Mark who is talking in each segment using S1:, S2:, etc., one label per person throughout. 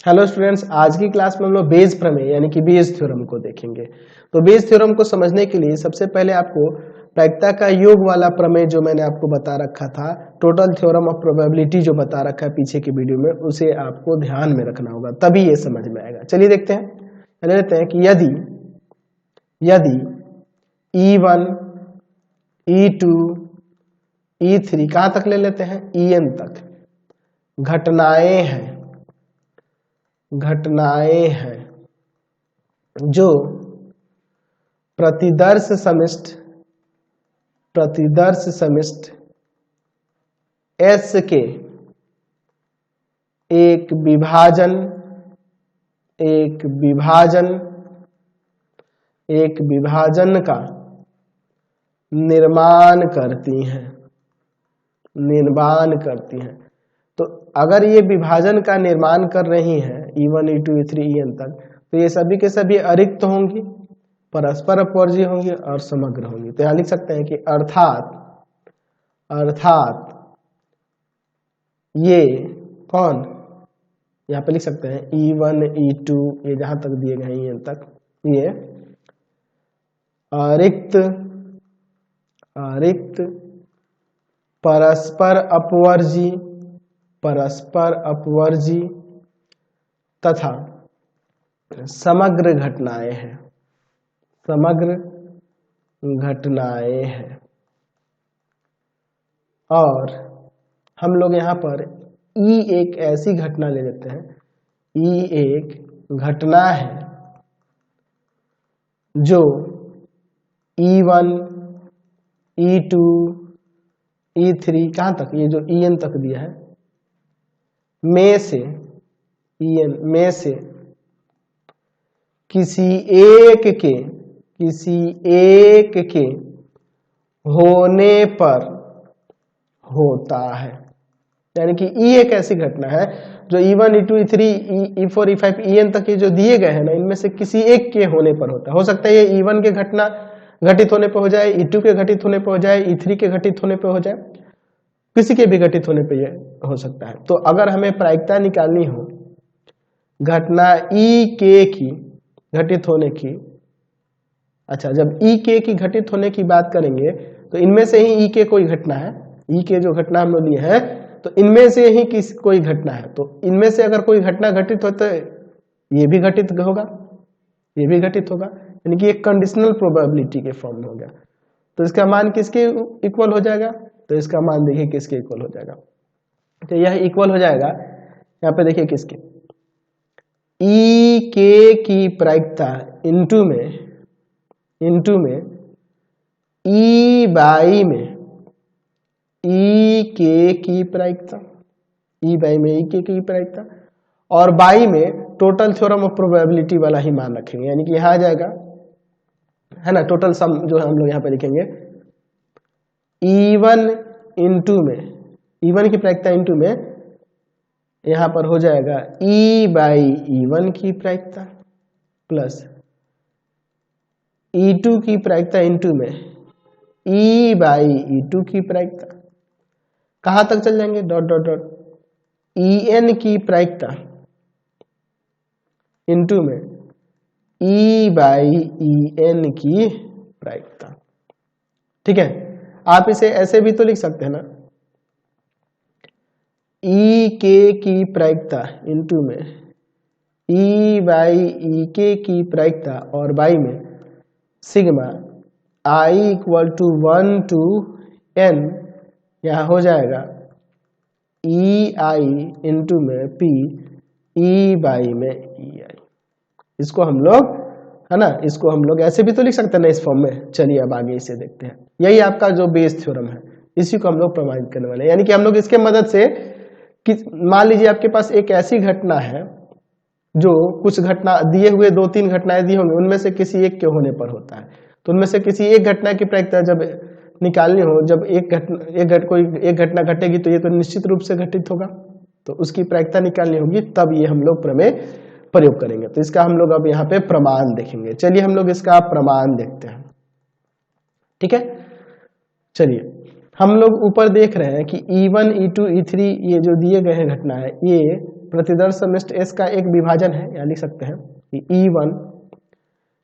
S1: Hello students, आज की class में हम लोग बेस प्रमेय यानी कि बेस थ्योरम को देखेंगे। तो बेस थ्योरम को समझने के लिए सबसे पहले आपको प्रायिकता का योग वाला प्रमेय जो मैंने आपको बता रखा था, टोटल थ्योरम ऑफ प्रोबेबिलिटी जो बता रखा है पीछे की वीडियो में, उसे आपको ध्यान में रखना होगा, तभी ये समझ में आएगा। चलिए देखते हैं। चलिए देखते हैं कि यदि E1, E2, E3 कहाँ तक ले लेते हैं, En तक घटनाएं हैं जो प्रतिदर्श समिष्ट S के एक विभाजन का निर्माण करती हैं। तो अगर ये विभाजन का निर्माण कर रही हैं E1, E2, E3, En तक, तो ये सभी के सभी अरिक्त होंगी, परस्पर अपवर्जी होंगी और समग्र होंगी। तो यहाँ लिख सकते हैं कि अर्थात ये कौन, यहाँ पे लिख सकते हैं E1, E2, ये जहां तक दिए गए हैं En तक, ये अरिक्त परस्पर अपवर्जी तथा समग्र घटनाएं हैं। और हम लोग यहाँ पर E एक ऐसी घटना ले लेते हैं, E एक घटना है जो E1, E2, E3 कहाँ तक, ये जो En तक दिया है, में से किसी एक के होने पर होता है। यानी कि E एक ऐसी घटना है जो E1, E2, E3, E4, E5, En तक ये जो दिए गए हैं ना, इनमें से किसी एक के होने पर होता है। हो सकता है ये E1 के घटना घटित होने पर हो जाए, E2 के घटित होने पर हो जाए, E3 के घटित होने पर हो जाए, किसी के भी घटित होने पर यह हो सकता है। तो अगर हमें प्रायिकता निकालनी हो घटना E की घटित होने की, अच्छा, जब E की घटित होने की बात करेंगे तो इनमें से ही E कोई घटना है, E के जो घटना हम लोग लिए हैं, तो इनमें से ही कोई घटना है। तो इनमें से अगर कोई घटना घटित होता है, ये भी घटित होगा, ये भी घटित होगा, यानी कि एक कंडीशनल प्रोबेबिलिटी के फॉर्म में हो गया। तो इसका मान किसके इक्वल हो जाएगा, तो इसका मान देखिए किसके इक्वल हो जाएगा, तो यह इक्वल हो जाएगा, यहाँ पे देखिए किसके, E के की प्रायिकता इनटू में E बाई में E के की प्रायिकता, E बाई में E के की प्रायिकता, और बाई में टोटल थ्योरम ऑफ प्रोबेबिलिटी वाला ही मान रखेंगे। यानी कि यहाँ आ जाएगा, है ना, टोटल सम जो हम लोग यहाँ पे लिखेंगे E1 इंटू में, E1 की प्रायिकता इंटू में यहाँ पर हो जाएगा E बाई E1 की प्रायिकता प्लस E2 की प्रायिकता इंटू में E बाई E2 की प्रायिकता, कहाँ तक चल जाएंगे, डॉट डॉट डॉट, En की प्रायिकता इंटू में E बाई En की प्रायिकता। ठीक है, आप इसे ऐसे भी तो लिख सकते हैं ना, E के की प्रायिकता इंटू में E बाई E के की प्रायिकता, और बाई में sigma I equal to 1 to N, यहाँ हो जाएगा EI इंटू में P E बाई में EI। इसको हम लोग, है ना, इसको हम लोग ऐसे भी तो लिख सकते हैं ना इस फॉर्म में। चलिए अब आगे इसे देखते हैं। यही आपका जो बेस थ्योरम है, इसी को हम लोग प्रमाणित करने वाले हैं। यानी कि हम लोग इसके मदद से कि मान लीजिए आपके पास एक ऐसी घटना है जो कुछ घटना दिए हुए 2-3 घटनाएं दी होंगी, उनमें से किसी एक के होने पर होता है। तो उनमें से किसी एक घटना की प्रायिकता जब निकालनी हो, जब कोई एक घटना घटेगी तो ये तो निश्चित रूप से घटित होगा, तो उसकी प्रायिकता निकालनी होगी, तब ये हम लोग प्रमेय प्रयोग करेंगे। तो इसका हम लोग अब यहाँ पे प्रमाण देखेंगे। चलिए हम लोग इसका प्रमाण देखते हैं। ठीक है, चलिए हम लोग ऊपर देख रहे हैं कि E1, E2, E3 ये जो दिए गए हैं घटना है, ये प्रतिदर्श समिष्ट S का एक विभाजन है, यहाँ लिख सकते हैं कि E1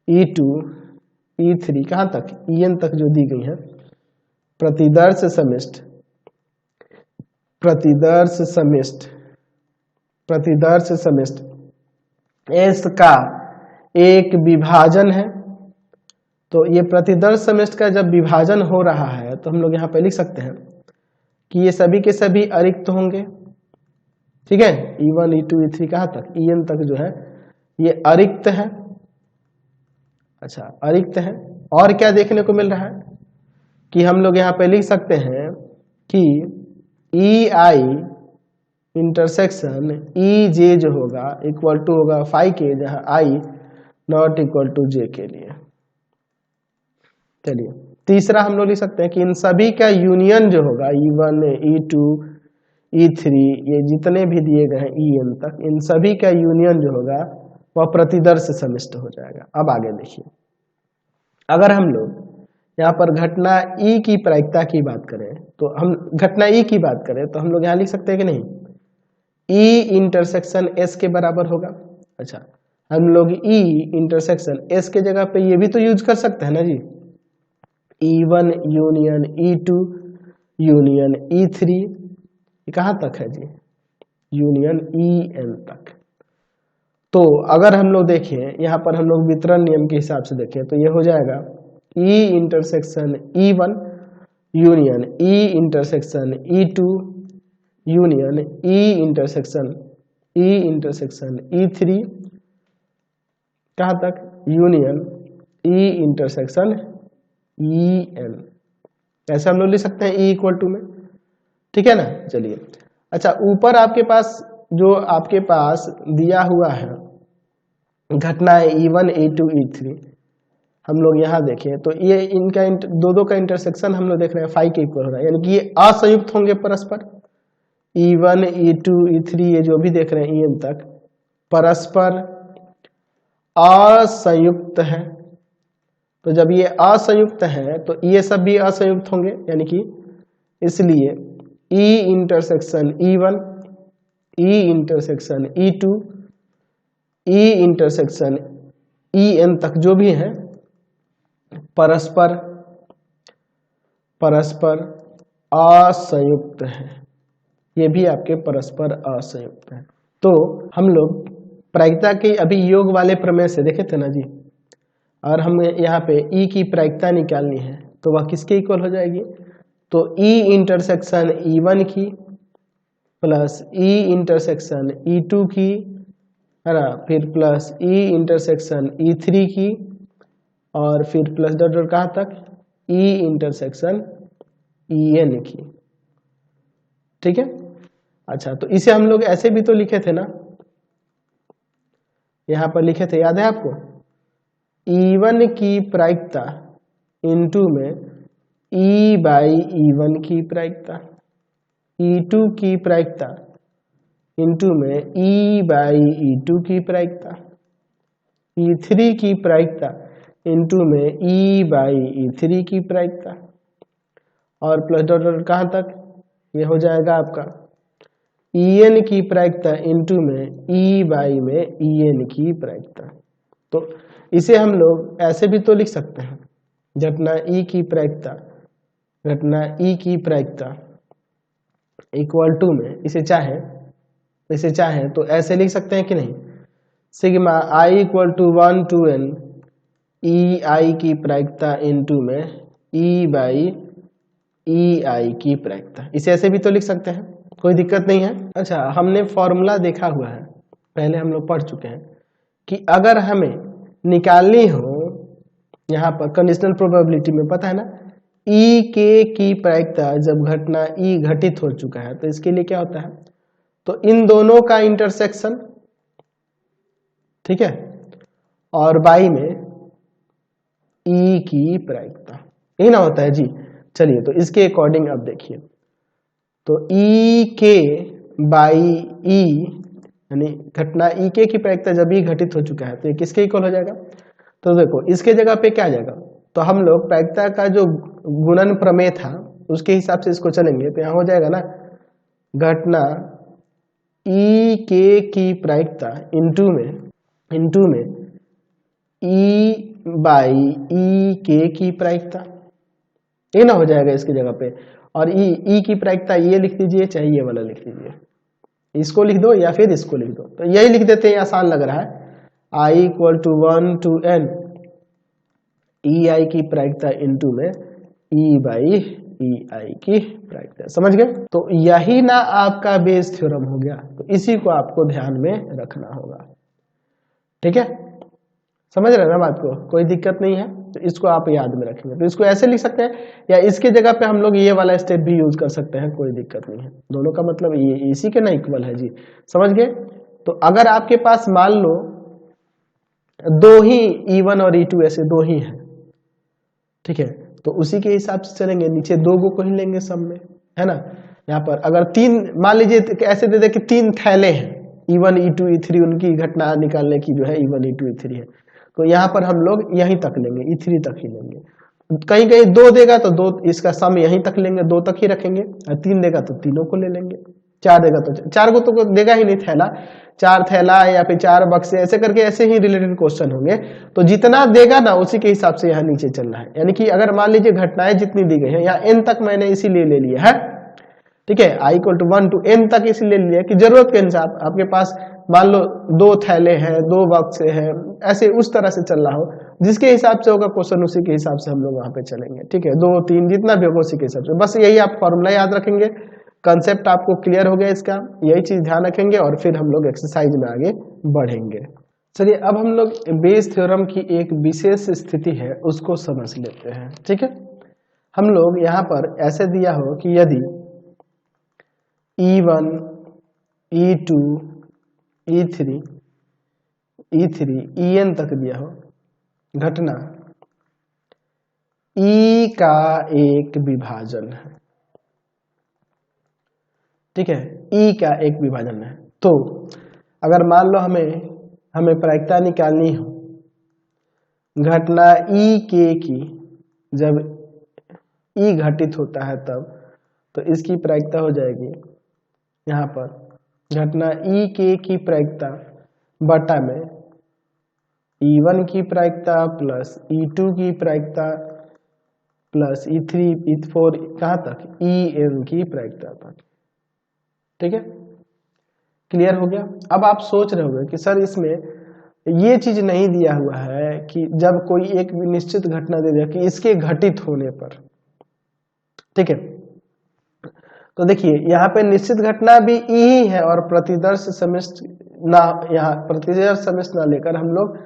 S1: E2 E3 कहाँ तक En तक जो दी गई है प्रतिदर्श समिष्ट S का एक विभाजन है। तो ये प्रतिदर्श समिष्ट का जब विभाजन हो रहा है तो हम लोग यहाँ पे लिख सकते हैं कि ये सभी के सभी अरिक्त होंगे, ठीक है। E1 E2 E3 कहाँ तक En तक जो है ये अरिक्त है। अच्छा, अरिक्त है। और क्या देखने को मिल रहा है कि हम लोग यहाँ पे लिख सकते हैं कि EI इंटरसेक्शन EJ जो होगा इक्वल टू होगा फाई के, जहाँ I not equal to J के लिए। चलिए, तीसरा हम लोग लिख सकते हैं कि इन सभी का यूनियन जो होगा E1 E2 E3 ये जितने भी दिए गए हैं En तक, इन सभी का यूनियन जो होगा वह प्रतिदर्श समिष्ट हो जाएगा। अब आगे देखिए, अगर हम लोग यहाँ पर घटना E की प्रायिकता की बात करें तो हम घटना E की बात करें तो हम लोग यहाँ लिख सकते हैं कि नहीं, E इंटरसेक्शन S के बराबर होगा। अच्छा, हम लोग E इंटरसेक्शन S के जगह पे ये भी तो यूज कर सकते हैं ना जी, E1 union E2 union E3 कहाँ तक है जी, यूनियन En तक। तो अगर हम लोग देखें यहाँ पर हम लोग वितरण नियम के हिसाब से देखें तो ये हो जाएगा E intersection E1 union E intersection E2 union E intersection E3 कहाँ तक, यूनियन E इंटरसेक्शन En। ऐसा हम लोग लिख सकते हैं E इक्वल टू में, ठीक है ना। चलिए, अच्छा, ऊपर आपके पास जो आपके पास दिया हुआ है घटनाएं E1 E2 E3, हम लोग यहाँ देखें तो ये इनका दो का इंटरसेक्शन हम लोग देख रहे हैं फाई के इक्वल हो रहा है, यानी कि ये असंयुक्त होंगे परस्पर। E1 E2 E3 ये जो भी देख रहे हैं En तक परस्पर असंयुक्त है। तो जब ये असंयुक्त है तो ये सब भी असंयुक्त होंगे, यानी कि इसलिए E intersection E1 E intersection E2 E intersection En तक जो भी है परस्पर असंयुक्त है, ये भी आपके परस्पर असंयुक्त है। तो हम लोग प्रायिकता के अभी योग वाले प्रमेय से देखे थे ना जी, और हमें यहाँ पे E की प्रायिकता निकालनी है तो वह किसके इक्वल हो जाएगी, तो E इंटरसेक्शन E1 की प्लस E इंटरसेक्शन E2 की, है ना, फिर प्लस E इंटरसेक्शन E3 की, और फिर प्लस डॉट डॉट कहाँ तक E इंटरसेक्शन En की, ठीक है। अच्छा, तो इसे हम लोग ऐसे भी तो लिखे थे ना, यहाँ पर लिखे थे, याद है आपको, E1 की प्रायिकता इनटू में E बाई E1 की प्रायिकता, E2 की प्रायिकता इनटू में E बाई E2 की प्रायिकता, E3 की प्रायिकता इनटू में E बाई E3 की प्रायिकता, और प्लस डॉट डॉट कहाँ तक, ये हो जाएगा आपका En की प्रायिकता इनटू में E बाई में En की प्रायिकता। तो इसे हम लोग ऐसे भी तो लिख सकते हैं, घटना E की प्रायिकता इक्वल टू में इसे चाहे तो ऐसे लिख सकते हैं कि नहीं, sigma I equal to 1 to n EI की प्रायिकता इनटू में E बाई EI की प्रायिकता, इसे ऐसे भी तो लिख सकते हैं, कोई दिक्कत नहीं है। अच्छा, हमने फॉर्मूला देखा हुआ है, पहले हम लोग पढ़ चुके हैं कि अगर हमें निकालनी हो यहाँ पर कंडीशनल प्रोबेबिलिटी में, पता है ना, E के की प्रायिकता जब घटना E घटित हो चुका है तो इसके लिए क्या होता है, तो इन दोनों का इंटरसेक्शन, ठीक है, और बाई में E की प्रायिकता, यही ना होता है जी। चलिए, तो इसके अकॉर्डिंग अब देखिए, तो E के बाई E, यानी घटना E के की प्रायिकता जब E घटित हो चुका है तो ये किसके इक्वल हो जाएगा, तो देखो इसके जगह पे क्या आ जाएगा, तो हम लोग प्रायिकता का जो गुणन प्रमेय था उसके हिसाब से इसको चलेंगे तो यहाँ हो जाएगा ना, घटना ई के की प्रायिकता इनटू में ई बाई ई के की प्रायिकता, ये ना हो जाएगा इसकी जगह पे। और ई की प्रायिकता ये लिख दीजिए, चाहे ये वाला लिख दीजिए, इसको लिख दो या फिर इसको लिख दो, तो यही लिख देते हैं, आसान लग रहा है। I equal to 1 to n ई आई की प्रायिकता इनटू में ई बाई ई आई की प्रायिकता, समझ गए? तो यही ना आपका बेस थ्योरम हो गया, तो इसी को आपको ध्यान में रखना होगा, ठीक है? समझ रहे हैं ना बात को, कोई दिक्कत नहीं है, तो इसको आप याद में रखेंगे। तो इसको ऐसे लिख सकते हैं, या इसके जगह पे हम लोग ये वाला स्टेप भी यूज कर सकते हैं, कोई दिक्कत नहीं है, दोनों का मतलब ये इसी के ना इक्वल है जी, समझ गए? तो अगर आपके पास मान लो दो ही E1 और E2 ऐसे दो ही हैं, ठीक है, तो उसी के हिसाब से चलेंगे, नीचे दो को ही लेंगे सब में, है ना? यहाँ पर अगर तीन मान लीजिए ऐसे दे दे कि तीन थैले हैं, E1 E2 E3, उनकी घटना निकालने की जो है E1 E2 E3 है, तो यहाँ पर हम लोग यहीं तक लेंगे, E3 तक ही लेंगे। कहीं कहीं दो देगा तो दो, इसका सम यहीं तक लेंगे, दो तक ही रखेंगे, और तीन देगा तो तीनों को ले लेंगे, चार देगा तो चार को तो देगा ही नहीं थैला, चार थैला या फिर चार बक्से, ऐसे करके ऐसे ही रिलेटेड क्वेश्चन होंगे। तो जितना देगा ना उसी के हिसाब से यहाँ नीचे चलना है, यानी कि अगर मान लीजिए घटनाएं जितनी दी गई है, यहाँ n तक मैंने इसीलिए ले लिया है, ठीक है, i equal to 1 to n तक इसलिए लिया कि जरूरत के हिसाब, आपके पास मान लो दो थैले हैं, दो बक्से हैं, ऐसे उस तरह से चल रहा हो, जिसके हिसाब से होगा क्वेश्चन उसी के हिसाब से हम लोग वहां पे चलेंगे, ठीक है, दो तीन जितना भी होगा उसी के हिसाब से, बस यही आप फॉर्मूला याद रखेंगे, कंसेप्ट आपको क्लियर हो गया इसका, यही चीज ध्यान रखेंगे, और फिर हम लोग एक्सरसाइज में आगे बढ़ेंगे। चलिए अब हम लोग बेस थ्योरम की एक विशेष स्थिति है उसको समझ लेते हैं, ठीक है? हम लोग यहाँ पर ऐसे दिया हो कि यदि E1 E2 E3 En तक दिया हो घटना E का एक विभाजन है, ठीक है, E का एक विभाजन है, तो अगर मान लो हमें प्रायिकता निकालनी हो घटना E के की, जब E घटित होता है तब, तो इसकी प्रायिकता हो जाएगी यहाँ पर घटना E के की प्रायिकता बटा में E1 की प्रायिकता प्लस E2 की प्रायिकता प्लस E3 E4 कहाँ तक En की प्रायिकता तक, ठीक है, क्लियर हो गया? अब आप सोच रहे होंगे कि सर इसमें ये चीज नहीं दिया हुआ है कि जब कोई एक निश्चित घटना दे दिया कि इसके घटित होने पर, ठीक है, तो देखिए यहाँ पे निश्चित घटना भी E ही है, और प्रतिदर्श समिष्ट ना, यहाँ प्रतिदर्श समिष्ट ना लेकर हम लोग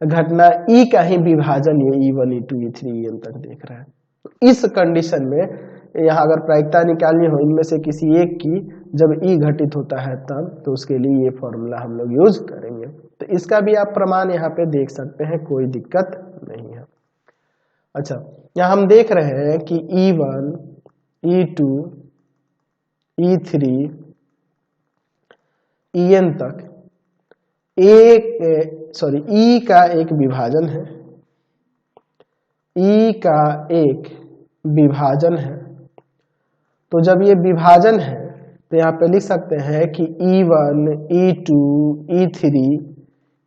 S1: घटना E का ही विभाजन ये E1 E2 E3 En तक देख रहे हैं। तो इस कंडीशन में यहाँ अगर प्रायिकता निकालनी हो इनमें से किसी एक की, जब E घटित होता है तब, तो उसके लिए ये फॉर्मूला हम लोग यूज करेंगे। तो इसका भी आप प्रमाण यहाँ पे देख सकते हैं, कोई दिक्कत नहीं है। अच्छा, यहाँ हम देख रहे हैं कि E1 E2 E3 En तक E का एक विभाजन है, E का एक विभाजन है। तो जब ये विभाजन है तो यहाँ पे लिख सकते हैं कि E1 E2 E3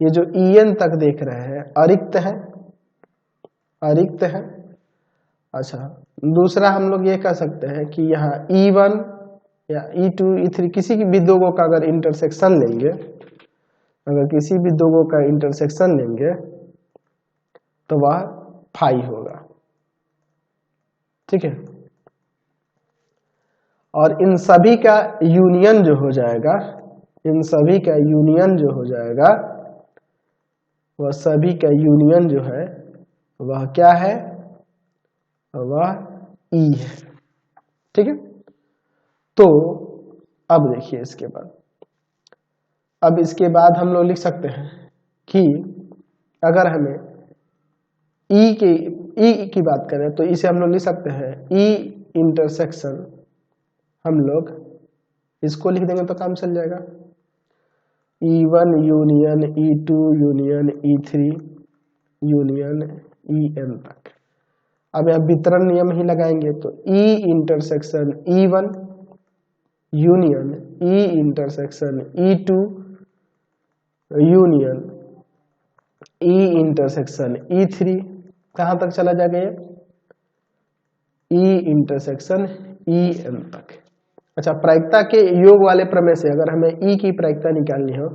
S1: ये जो En तक देख रहे हैं अरिक्त है, अरिक्त है। अच्छा, दूसरा हम लोग ये कह सकते हैं कि यहाँ E1 या E2 E3 किसी भी दो का अगर इंटरसेक्शन लेंगे, अगर किसी भी दो का इंटरसेक्शन लेंगे तो वह फाई होगा, ठीक है, और इन सभी का यूनियन जो हो जाएगा, इन सभी का यूनियन जो हो जाएगा, वह सभी का यूनियन जो है वह क्या है, वह E है, ठीक है। तो अब देखिए इसके बाद, अब इसके बाद हम लोग लिख सकते हैं कि अगर हमें E की बात करें तो इसे हम लोग लिख सकते हैं E इंटरसेक्शन, हम लोग इसको लिख देंगे तो काम चल जाएगा, E1 union E2 union E3 union En तक। अब यहाँ वितरण नियम ही लगाएंगे तो E intersection E1 union E intersection E2 union E intersection E3, कहां तक चला जाएगा ये? ई इंटरसेक्शन EN तक। अच्छा, प्रायिकता के योग वाले प्रमेय से अगर हमें ई की प्रायिकता निकालनी हो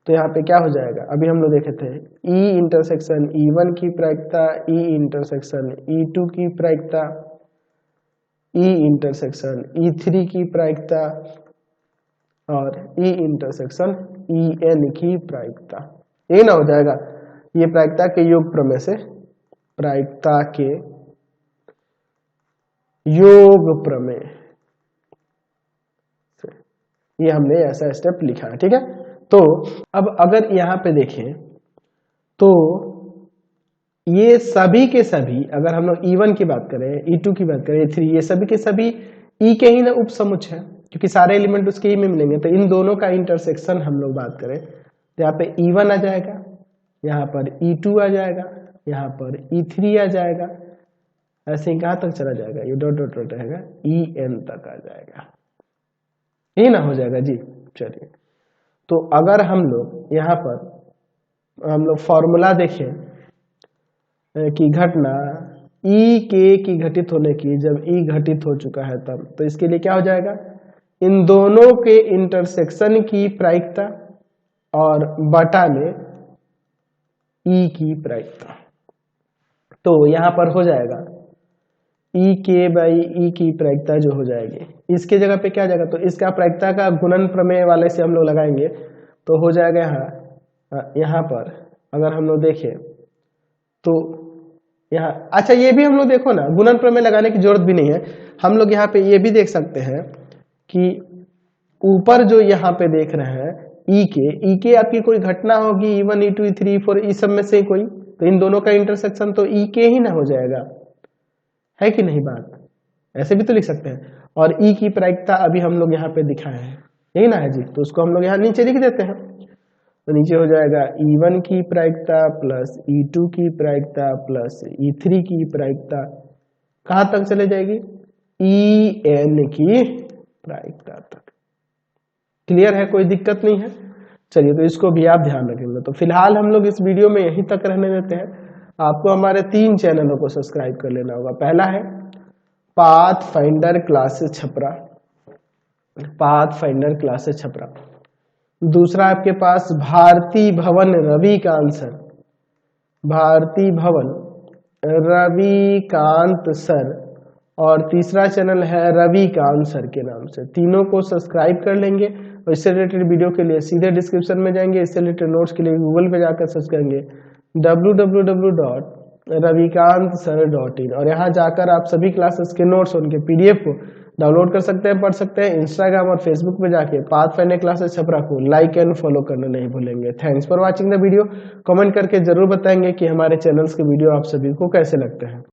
S1: तो यहाँ पे क्या हो जाएगा? अभी हम लोग देखे थे ई इंटरसेक्शन E1 की प्रायिकता, ई इंटरसेक्शन E2 की प्रायिकता, ई इंटरसेक्शन E3 की प्रायिकता और ई इंटरसेक्शन EN की प्रायिकता। ये ना हो जाएगा, ये प्रायिकता के योग प्रमेय से, प्रायिकता के योग प्रमेय, ये हमने ऐसा स्टेप लिखा है, ठीक है। तो अब अगर यहां पे देखें तो ये सभी के सभी, अगर हम लोग E1 की बात करें, E2 की बात करें, E3, ये सभी के सभी E के ही ना उप समुच्चय है, क्योंकि सारे एलिमेंट उसके ही में मिलेंगे। तो इन दोनों का इंटरसेक्शन हम लोग बात करें तो यहाँ पे E1 आ जाएगा, यहाँ पर E2 आ जाएगा, यहाँ पर E3 आ जाएगा, ऐसे ही कहां तक चला जाएगा? ये डॉट डॉट डॉट रहेगा, EN तक आ जाएगा, यही ना हो जाएगा जी। चलिए, तो अगर हम लोग यहाँ पर हम लोग फॉर्मूला देखें कि घटना ई के की घटित होने की, जब ई घटित हो चुका है तब, तो इसके लिए क्या हो जाएगा? इन दोनों के इंटरसेक्शन की प्रायिकता और बटा में ई की प्रायिकता। तो यहाँ पर हो जाएगा ई के बाई ई की प्रायिकता जो हो जाएगी, इसके जगह पे क्या जाएगा? तो इसका प्रायिकता का गुणन प्रमेय वाले से हम लोग लगाएंगे तो हो जाएगा यहाँ पर अगर हम लोग देखें तो यहाँ, अच्छा ये भी हम लोग देखो ना, गुणन प्रमेय लगाने की जरूरत भी नहीं है, हम लोग यहाँ पे ये भी देख सकते हैं कि ऊपर जो यहाँ पे देख रहे हैं ई के आपकी कोई घटना होगी E1 E2 E3 E4 इस सब में से कोई, तो इन दोनों का इंटरसेक्शन तो ई के ही ना हो जाएगा, है कि नहीं बात? ऐसे भी तो लिख सकते हैं। और ई की प्रायिकता अभी हम लोग यहाँ पे दिखाए हैं, यही ना है जी, तो उसको हम लोग यहाँ नीचे लिख देते हैं। तो नीचे हो जाएगा E1 की प्रायिकता प्लस E2 की प्रायिकता प्लस E3 की प्रायिकता, कहां तक चले जाएगी? EN की प्रायिकता तक। क्लियर है, कोई दिक्कत नहीं है। चलिए, तो इसको भी आप ध्यान रखेंगे। तो फिलहाल हम लोग इस वीडियो में यहीं तक रहने देते हैं। आपको हमारे 3 चैनलों को सब्सक्राइब कर लेना होगा। पहला है pathfinder classes Chhapra, pathfinder classes Chhapra. दूसरा आपके पास भारती भवन रविकांत सर, भारती भवन रविकांत सर, और तीसरा चैनल है रविकांत सर के नाम से। तीनों को सब्सक्राइब कर लेंगे और इससे रिलेटेड वीडियो के लिए सीधे डिस्क्रिप्शन में जाएंगे, इससे रिलेटेड नोट्स के लिए गूगल पे जाकर सर्च करेंगे www.ravikantsir.in, और यहाँ जाकर आप सभी क्लासेस के नोट्स, उनके PDF को डाउनलोड कर सकते हैं, पढ़ सकते हैं। इंस्टाग्राम और फेसबुक पे जाके पाथफाइंडर क्लासेस छपरा को लाइक एंड फॉलो करना नहीं भूलेंगे। Thanks for watching the video. Comment करके जरूर बताएंगे कि हमारे चैनल्स के वीडियो आप सभी को कैसे लगते हैं।